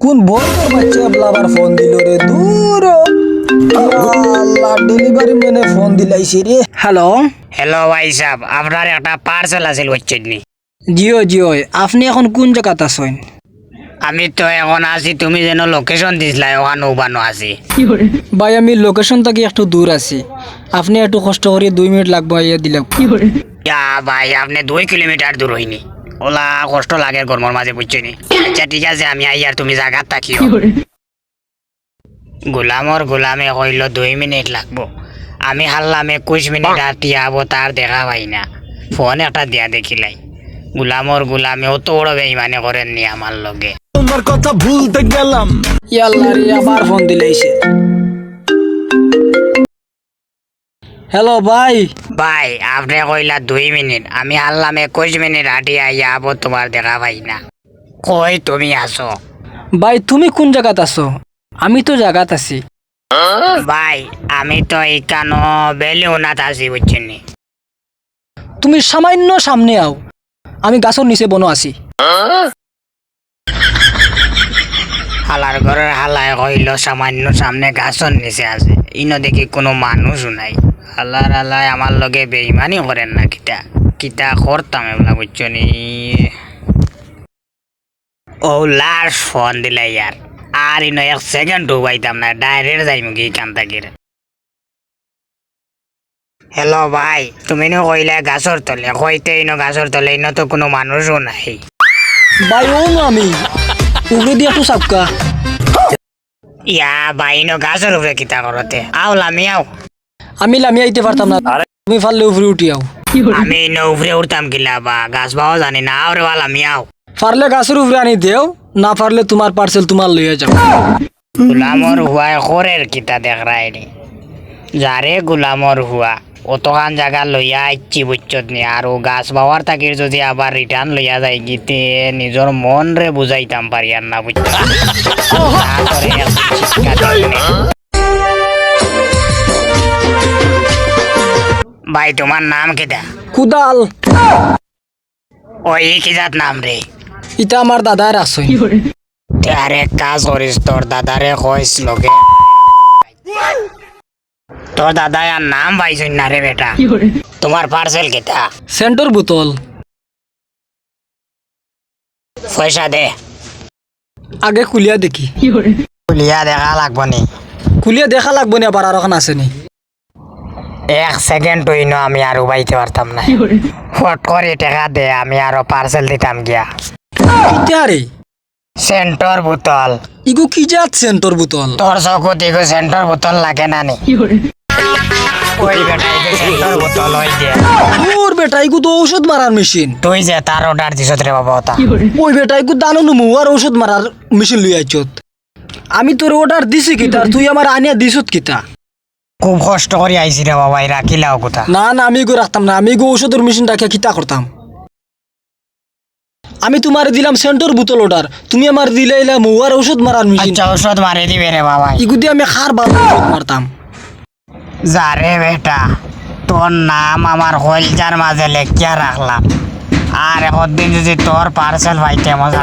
কোন বড় বাচ্চা ব্লাবার ফোন দিল রে দূর আল্লাহ ডেলিভারি ম্যানে ফোন দিলাইছে রে। হ্যালো হ্যালো ভাই সাহেব, আপনার একটা পার্সেল আছিল বুঝছেন নি? জিও জিও, আপনি এখন কোন জায়গাতে আছেন? আমি তো এখন আছি, তুমি যেন লোকেশন দিছিলা ওখানে উবানো আছি। ভাই আমি লোকেশন থেকে একটু দূর আছি, আপনি একটু কষ্ট করে 2 মিনিট লাগবে আইয়া দিলাম। ইয়া ভাই, আপনি 2 কিলোমিটার দূর হইনি, ওলা কষ্ট লাগে গরমের মাঝে বুঝছেন নি। আচ্ছা ঠিক আছে, আমি আইয়ার তুমি জায়গা থাকিও। গোলামে কইল 2 মিনিট লাগবো, আমি হারলাম 21 মিনিট আর টিয়াবো তার দেখা পাই না। ফোন একটা দিয়া দেখিলাই। গোলামে অত বড় বেইমানি করেননি আমার লগে। তোমার কথা ভুলতে গেলাম। ইয়াল্লা রে আবার ফোন দিলাইছে। হ্যালো ভাই। ভাই আপনি কইলা 2 মিনিট, আমি হারলাম 21 মিনিট হাঁটি আইয়া আবো তোমার দেখা পাই না। কই তুমি আসো? ভাই তুমি কোন জায়গাতে আছো? আমি তো জায়গাত আছি। ভাই আমি তো এইখানো বেলিউনাথ আছি বুঝছেন নি। তুমি সামান্য সামনে আও, আমি গাছের নিচে বনো আছি। হালার ঘরের হালায় কইল সামান্য সামনে গাছর নিচে আছে, ইনো দেখি কোনো মানুষও নাই। হালায় আমার লগে বেইমানি করেন না, কিতা কিতা করতাম এগুলা বুঝছো নি। ও লাস্ট ফোন দিলে ইয়ার, আর ইনো 1 সেকেন্ড পাইতাম না, ডাইরেক্ট যাইম কি কান থাকির। হ্যালো ভাই, তুমি নো কইলে গাছর তলে, কইতে ইনো গাছর তলে, ইনো তো কোনো মানুষও নাই। ভাই ও না আমি উগরে দিয়ে একটু সাপকা। ইয়া ভাই ইনো গাছর উপরে কিতা করতে আও লামি আও। আমি লামি আইতে পারতাম না, তুমি পারলে উপরে উঠি আও। আমি ইনো উপরে উঠতাম কিলা বা গাছ পাওয়া জানি না, আও রে বা লামি আও। পারলে গাছের উপরে আনি দেও, না পারলে তোমার পার্সেল তোমার লইয়া যাও। গুলামর হুয়ায় খরের কিতা দেখ রায়নি যারে গুলামর হুয়া অতখান জায়গা লইয়া আইছি বুঝছত নি। আর ও গাছ বাওয়ার থাকির যদি আবার রিটার্ন লইয়া যায় গিতে নিজের মন রে বুঝাইতাম পারি আর না বুঝছ। ভাই তোমার নাম কেটা? কুদাল। ওই কি জাত নাম রে? ইটা আমার দাদার আছে। আর এক কাজ করিস, তোর দাদারে কইস লগে, তোর দাদা আর নাম পাইছই না রে বেটা। তোমার পার্সেল কেটা? সেন্টর বোতল। পয়সা দে। আগে খুলিয়া দেখি। খুলিয়া দেখা লাগবো নি? খুলিয়া দেখা লাগবো না, আবার আর ওখানে আছে নি। 1 সেকেন্ড হইনো আমি আর উবাইতে পারতাম না। ফট করে টাকা দে, আমি আরো পার্সেল দিতাম গিয়া। কিটা রে? সেন্টর বোতল। ইগো কি জাত সেন্টর বোতল? তোর চকুত ইগো সেন্টর বোতল লাগে না নি? ওই বেটা ইগো সেন্টর বোতল হই দে। ওর বেটা ইগো তো ঔষধ মারার মেশিন। তুই যে তার অর্ডার দিছ রে বাবা ওটা। ওই বেটা ইগো দানো নুমু আর ঔষধ মারার মেশিন লই আইছত। আমি তোর অর্ডার দিছি কিতা, তুই আমার আনিয়া দিছত কিতা? খুব কষ্ট করে আইছি রে বাবা, এরা কিলাও কোথা। না না আমি ইগো রাখতাম না, আমি ইগো ঔষধের মেশিন রাখিয়া কিতা করতাম? আমি তোমার দিলাম সেন্টর বোতল অর্ডার, তুমি আমার দিলাইলা মুয়ার ঔষধ মারার মেশিন। আচ্ছা ওষুধ মারি দিবে রে বাবা। ইগো দিয়ে আমি খার ভালো ঔষধ মারতাম। যারে বেটা, তোর নাম আমার হলজার মাঝে লেখিয়া রাখলাম, আর এখন দিন যদি তোর পার্সেল পাইতে মজা।